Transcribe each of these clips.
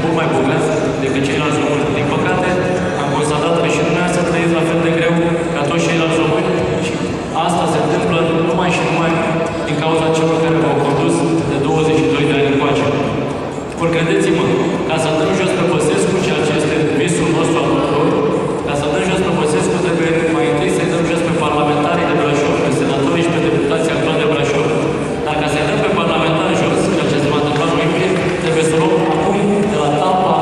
mult mai bogați decât ceilalți români. Din păcate, am constatat că și dumneavoastră trăiți la fel de greu ca toți ceilalți români și asta se întâmplă numai și numai din cauza celor care v-au condus de 22 de ani încoace. Ori credeți-mă, ca să dăm jos pe Băsescu, ceea ce este visul nostru al tuturor, ca să dăm jos pe Băsescu, trebuie mai întâi să-i dăm jos pe parlamentarii de Brașov, pe senatorii și pe deputații actuali de Brașov. Dar ca să-i dăm pe parlamentari jos, ceea ce se va întâmpla în noiembrie, trebuie să luăm acum de la talpa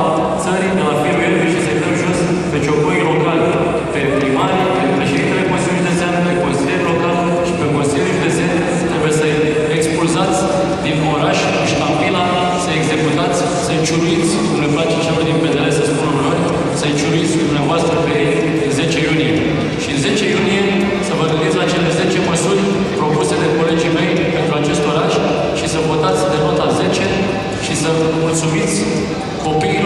țării, de la firul Elvi și să-i dăm jos pe ciocoi locali, pe primari, pe președintele Consiliului Județean, pe consilieri locali și pe consilierii județeni. Trebuie să-i expulzați din oraș, cu ștampila, să-i executați, să-i ciuruiți, cum le place celor din PDL să spună uneori, să-i ciuruiți dumneavoastră pe ei în 10 iunie. Și în 10 iunie să vă gândiți la cele 10 măsuri propuse de colegii mei pentru acest oraș și să votați de nota 10 și să mulțumiți copiii